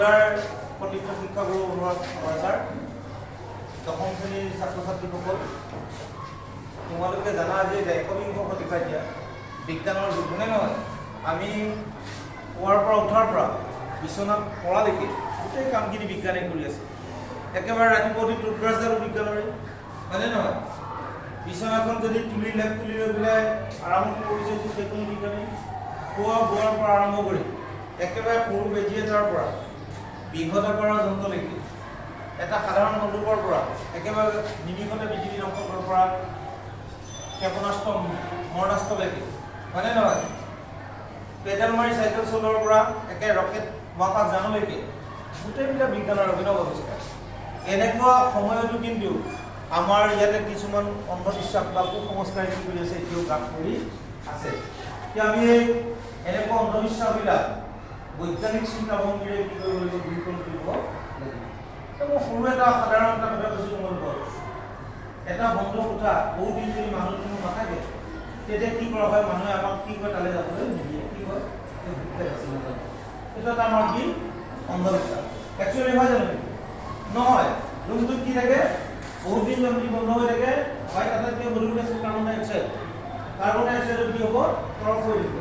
বৰপেটাৰ প্ৰতিষ্ঠিত শিক্ষাগুৰু অনুৰাগ ছাৰ, দশম শ্ৰেণীৰ ছাত্ৰ ছাত্ৰীসকল, তোমালোকে জানা যে ১বিংশ শতিকা এতিয়া বিজ্ঞানৰ যুগ, হয়নে নহয়? আমি শোৱাৰ পৰা উঠাৰ পৰা বিচনাত পৰালৈকে গোটেই কামখিনি বিজ্ঞানে কৰি আছে। একেবাৰে ৰাতিপুৱা উঠি টুথব্ৰাছডালো বিজ্ঞানৰে, হয়নে নহয়? বিচনাখন যদি তুলি লৈ পেলাই আৰম্ভ কৰিছে সেইখিনি বিজ্ঞানে। খোৱা বোৱাৰ পৰা আৰম্ভ কৰি একেবাৰে সৰু বেজী এটাৰ পৰা বিঘটা কৰা যন্ত্ৰলৈকে, এটা সাধাৰণ বন্দুকৰ পৰা একেবাৰে নিমিষতে পৃথিৱী ধ্বংস কৰাৰ পৰা ক্ষেপণাস্ত্ৰ মৰণাস্ত্ৰলৈকে, হয়নে নহয়? পেডেল মাৰি চাইকেল চলোৱাৰ পৰা একে ৰকেট মহাকাশ যানলৈকে গোটেইবিলাক বিজ্ঞানৰ অভিনৱ আৱিষ্কাৰ। এনেকুৱা সময়তো কিন্তু আমাৰ ইয়াতে কিছুমান অন্ধবিশ্বাস বা কুসংস্কাৰে কি কৰি আছে, এতিয়াও কাম কৰি আছে। এতিয়া আমি এনেকুৱা অন্ধবিশ্বাসবিলাক বৈজ্ঞানিক চিন্তাভংগীৰে কি কৰিব লাগিব, দূৰীকৰণ কৰিব লাগিব। মই সৰু এটা সাধাৰণ এটা কথা কৈছোঁ তোমালোকৰ, এটা বন্ধ কোঠা বহুত দিন যদি মানুহ নাথাকে তেতিয়া কি কৰা হয়, মানুহে আমাক কি কয়, তালৈ যাবলৈ নিদিয়ে। কি কয়, এটা আমাৰ কি অন্ধবিশ্বাস। একচুৱেলি হয় জানো? নহয়। ৰুমটোত কি থাকে, বহুত দিন যদি বন্ধ হৈ থাকে, হয় তাতে গধূলি আছে কাৰ্বন ডাই অক্সাইড। কাৰ্বন ডাই অক্সাইডত কি হ'ব, তৰফ হৈ দিব।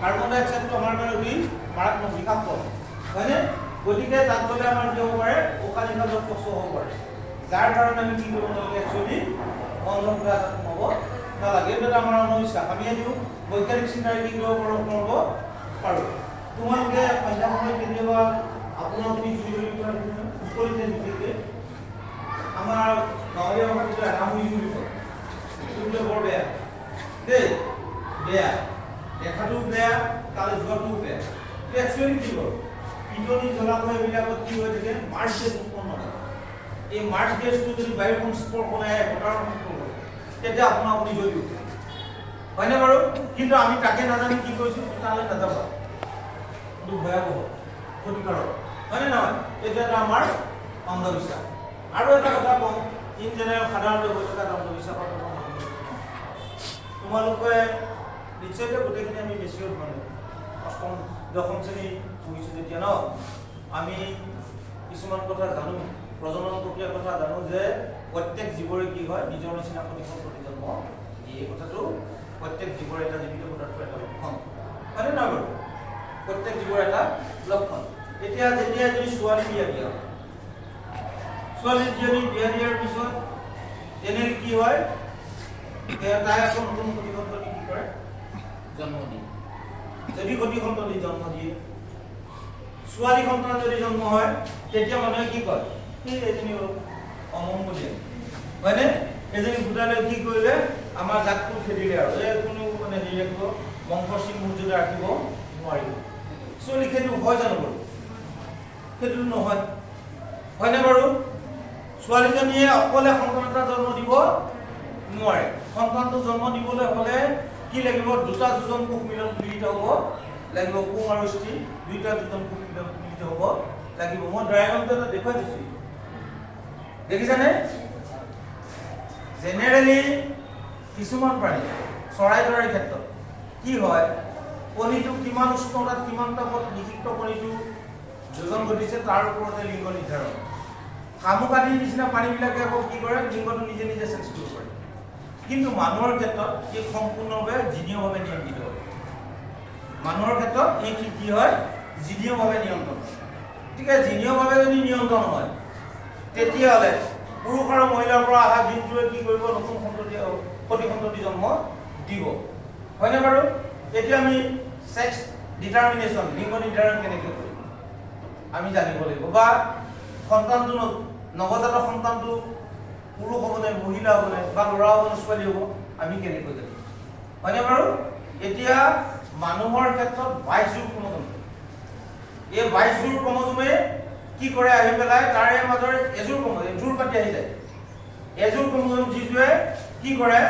কাৰ্বন ডাই অক্সাইডটো আমাৰ কাৰণে অতি মাৰাত্মক বিষাক্ত, হয়নে? গতিকে তাত গ'লে আমাৰ কি হ'ব পাৰে, উশাহ নিশাহত কষ্ট হ'ব পাৰে। যাৰ কাৰণে আমি কি কৰিব নালাগে, একচুৱেলি বন্ধ কোঠা তাত সোমাব নালাগে। এইটো আমাৰ অন্ধবিশ্বাস। আমি এইটো বৈজ্ঞানিক চিন্তাৰে কি কৰিব পাৰোঁ। তোমালোকে সন্ধ্যা সময়ত কেতিয়াবা আপোনাৰ তুমি বিপৰীতে বিশেষকৈ আমাৰ গাঁৱলীয়া ভাষাত যিটো এনামুৰি বুলি কয়, সেইটো বৰ বেয়া দেই, বেয়া। দেখাটোও বেয়া, তালৈ যোৱাটোও বেয়া। একচুৱেলি কি কৰো, পিটনি জলাশয়বিলাকত কি হৈ থাকে, মাৰ্চ গেছ উৎপন্ন হয়। এই মাৰ্চ গেছটো যদি বায়ুৰ সংস্পৰ্শ নাই, বতাহৰ সংস্পৰ্শ, তেতিয়া আপুনি জ্বলি উঠে, হয়নে বাৰু? কিন্তু আমি তাকে নাজানি কি কৰিছোঁ, তালৈ নাযাবা, কিন্তু ভয়াৱহ ক্ষতিকাৰক, হয়নে নহয়? এইটো এটা আমাৰ অন্ধবিশ্বাস। আৰু এটা কথা কওঁ, ইন জেনেৰেল সাধাৰণতে হৈ থকা এটা অন্ধবিশ্বাসৰ কথা তোমালোকে নিশ্চয়কৈ গোটেইখিনি আমি বেছি মানে অষ্টম দশম শ্ৰেণী পঢ়িছোঁ যেতিয়া ন, আমি কিছুমান কথা জানো, প্ৰজনন প্ৰক্ৰিয়াৰ কথা জানো যে প্ৰত্যেক জীৱৰে কি হয়, নিজৰ নিচিনা প্ৰতিখন প্ৰতিজন্ম এই কথাটো প্ৰত্যেক জীৱৰ এটা জীৱিত পদাৰ্থৰ এটা লক্ষণ, হয়নে নহয় বাৰু? প্ৰত্যেক জীৱৰ এটা লক্ষণ। এতিয়া যেতিয়া যদি ছোৱালী বিয়া দিয়া হয়, ছোৱালী যদি বিয়া দিয়াৰ পিছত তেনে কি হয়, তাই আকৌ নতুন সতি সন্ততি কি কৰে, জন্ম দিয়ে। যদি সতি সন্ততি জন্ম দিয়ে, ছোৱালী সন্তান যদি জন্ম হয়, তেতিয়া মানুহে কি কয়, সেই এজনী অমংগলীয়া, হয়নে? এজনী গোটালে কি কৰিলে, আমাৰ জাতটো খেদিলে আৰু কোনো মানে হেৰি বংশশ্ৰী মৰ্যাদা ৰাখিব নোৱাৰিব। ছোৱালী সেইটো হয় জানো বাৰু? সেইটো নহয়, হয়নে বাৰু? ছোৱালীজনীয়ে অকলে সন্তান এটা জন্ম দিব নোৱাৰে। সন্তানটো জন্ম দিবলৈ হ'লে কি লাগিব, দুটা দুজন কোষ মিলন মিলিত হ'ব লাগিব, কোষ আৰু স্ত্ৰী দুইটা দুজন কোষ মিলিত হ'ব লাগিব। মই ড্ৰাইগ্ৰামটো এটা দেখুৱাই দিছোঁ, দেখিছানে? জেনেৰেলি কিছুমান প্ৰাণী, চৰাই তৰাইৰ ক্ষেত্ৰত কি হয়, কণীটো কিমান উষ্ণতাত কিমান তাপত নিষিক্ত কণীটো যোজন ঘটিছে তাৰ ওপৰতে লিংগ নিৰ্ধাৰণ। শামুক আদিৰ নিচিনা প্ৰাণীবিলাকে আকৌ কি কৰে, লিংগটো নিজে নিজে চেঞ্জ কৰিব পাৰে। কিন্তু মানুহৰ ক্ষেত্ৰত এই সম্পূৰ্ণভাৱে জিনীয়ভাৱে নিয়ন্ত্ৰিত হয়। মানুহৰ ক্ষেত্ৰত এই কি হয়, জিনীয়ভাৱে নিয়ন্ত্ৰণ হয়। গতিকে জিনীয়ভাৱে যদি নিয়ন্ত্ৰণ হয়, তেতিয়াহ'লে পুৰুষ আৰু মহিলাৰ পৰা অহা জিনটোৱে কি কৰিব, নতুন সতি সন্ততি জন্ম দিব, হয়নে বাৰু? এতিয়া আমি ছেক্স ডিটাৰমিনেশ্যন, লিংগ নিৰ্ধাৰণ কেনেকৈ কৰিম আমি জানিব লাগিব। বা সন্তানটো নৱজাতক সন্তানটো পুৰুষ হ'বনে, মহিলা হ'বনে, বা ল'ৰা হ'বনে, ছোৱালী হ'ব, আমি কেনেকৈ জানিম, হয়নে বাৰু? এতিয়া মানুহৰ ক্ষেত্ৰত 22 যোৰ ক্ৰম'জম, এই 22 যোৰ ক্ৰম'জমে কি কৰে, আহি পেলাই তাৰে মাজৰ এযোৰ পাতি আহি যায়। এযোৰ ক্ৰম'জম যিটোৱে কি কৰে,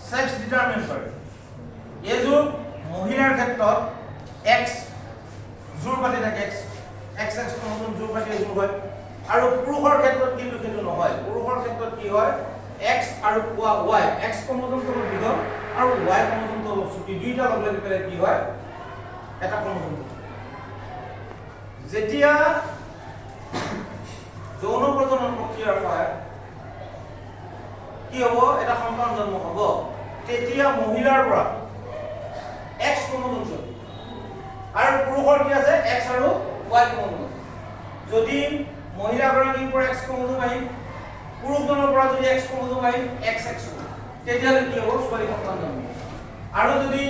ছেক্স ডিটাৰমিন কৰে। এইযোৰ মহিলাৰ ক্ষেত্ৰত এক্স যোৰ পাতি থাকে, এক্স ক্ৰম'জম যোৰ পাতি এযোৰ হয়। আৰু পুৰুষৰ ক্ষেত্ৰত কিন্তু সেইটো নহয়। পুৰুষৰ ক্ষেত্ৰত কি হয়, এক্স আৰু ৱাই, এক্স ক্ৰম'জমটো অলপ দীঘল আৰু ৱাই ক্ৰম'জমটো অলপ চুটি, দুইটা লগ লাগি পেলাই কি হয়, এটা ক্ৰম'জম। যেতিয়া যৌন প্ৰজনন প্ৰক্ৰিয়াৰ সহায়ত কি হ'ব, এটা সন্তান জন্ম হ'ব, তেতিয়া মহিলাৰ পৰা এক্স ক্ৰমোজোম চলিব আৰু পুৰুষৰ কি আছে এক্স আৰু ৱাই ক্ৰমোজোম। যদি মহিলাগৰাকীৰ পৰা এক্স ক্ৰমোজোম আহিল, পুৰুষজনৰ পৰা যদি এক্স ক্ৰমোজোম আহিল, এক্স এক্স হ'ব, তেতিয়াহ'লে কি হ'ব, ছোৱালী সন্তান জন্ম হ'ব। আৰু যদি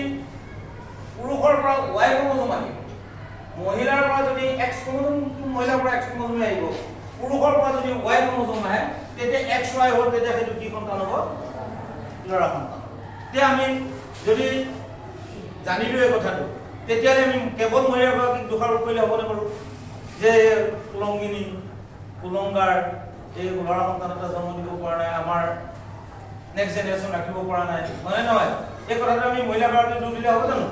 পুৰুষৰ পৰা ৱাই ক্ৰমোজোম আহিল, মহিলাৰ পৰা যদি এক্স ক্ৰমোজোম, মহিলাৰ পৰা এক্স ক্ৰমোজোম আহিব, পুৰুষৰ পৰা যদি ৱাই ক্ৰমোজোম আহে, তেতিয়া এক্স ৱাই হ'ল, তেতিয়া সেইটো কি সন্তান হ'ব, ল'ৰা সন্তান। তেতিয়া আমি যদি জানিলো এই কথাটো, তেতিয়াহ'লে আমি কেৱল মহিলাগৰাকীক দোষাৰোপ কৰিলে হ'বনে বাৰু, যে কুলংগিনী কুলংগাৰ এই ল'ৰা সন্তান এটা জন্ম দিব পৰা নাই, আমাৰ নেক্সট জেনেৰেশ্যন ৰাখিব পৰা নাই, হয়নে নহয়? এই কথাটো আমি মহিলাগৰাকীক দোষ দিলে হ'ব জানো?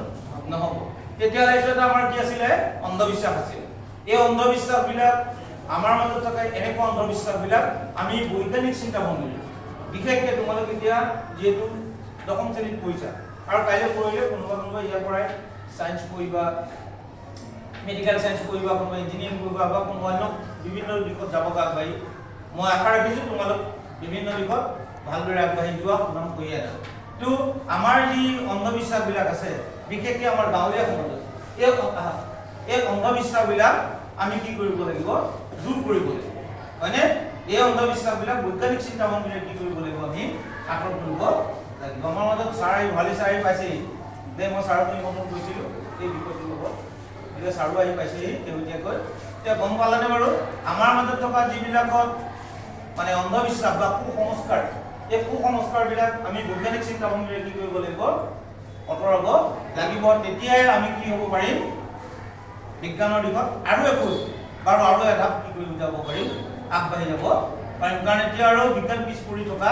নহ'ব। তেতিয়াহ'লে এইটো এটা আমাৰ কি আছিলে, অন্ধবিশ্বাস আছিল। এই অন্ধবিশ্বাসবিলাক আমাৰ মাজত থকা এনেকুৱা অন্ধবিশ্বাসবিলাক আমি বৈজ্ঞানিক চিন্তাভংগী, বিশেষকৈ তোমালোক এতিয়া যিহেতু দশম শ্ৰেণীত পঢ়িছা আৰু কাইলৈ পঢ়িলে কোনোবা ইয়াৰ পৰাই চায়েন্স পঢ়িবা, মেডিকেল চায়েন্স পঢ়িবা, কোনোবা ইঞ্জিনিয়াৰিং পঢ়িবা বা কোনোবা অন্য বিভিন্ন দিশত যাব আগবাঢ়ি, মই আশা ৰাখিছোঁ তোমালোক বিভিন্ন দিশত ভালদৰে আগবাঢ়ি যোৱা, সুনাম কৰি আছা। তো আমাৰ যি অন্ধবিশ্বাসবিলাক আছে, বিশেষকৈ আমাৰ গাঁৱলীয়া সমাজত এই অন্ধবিশ্বাসবিলাক আমি কি কৰিব লাগিব, দূৰ কৰিব লাগিব, হয়নে? এই অন্ধবিশ্বাসবিলাক বৈজ্ঞানিক চিন্তাভংগীৰে কি কৰিব লাগিব, আমি আঁতৰ কৰিব লাগিব। আমাৰ মাজত ছাৰ ভালে ছাৰ পাইছেহি যে মই ছাৰক নিমন্ত্ৰণ কৰিছিলোঁ এই বিষয়টোৰ লগত, এতিয়া ছাৰো আহি পাইছেহি শেহতীয়াকৈ। এতিয়া গম পালানে বাৰু, আমাৰ মাজত থকা যিবিলাকত মানে অন্ধবিশ্বাস বা কুসংস্কাৰ, এই কুসংস্কাৰবিলাক আমি বৈজ্ঞানিক চিন্তাভংগীৰে কি কৰিব লাগিব, আঁতৰাব লাগিব। তেতিয়াই আমি কি হ'ব পাৰিম, বিজ্ঞানৰ দিশত আৰু এখোজ বাৰু আৰু এধাপ কি কৰি যাব পাৰিম, আগবাঢ়ি যাব পাৰিম। কাৰণ এতিয়া আৰু বিজ্ঞান পিছ পৰি থকা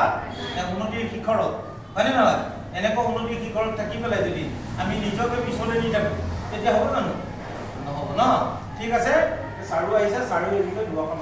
উন্নতিৰ শিখৰত, হয়নে নহয়? এনেকুৱা উন্নতিৰ শিখৰত থাকি পেলাই যদি আমি নিজকে পিছলৈ নি থাকোঁ, তেতিয়া হ'ব জানো? নহ'ব ন? ঠিক আছে, ছাৰো আহিছে, ছাৰো এই বিষয়ে দুআষাৰ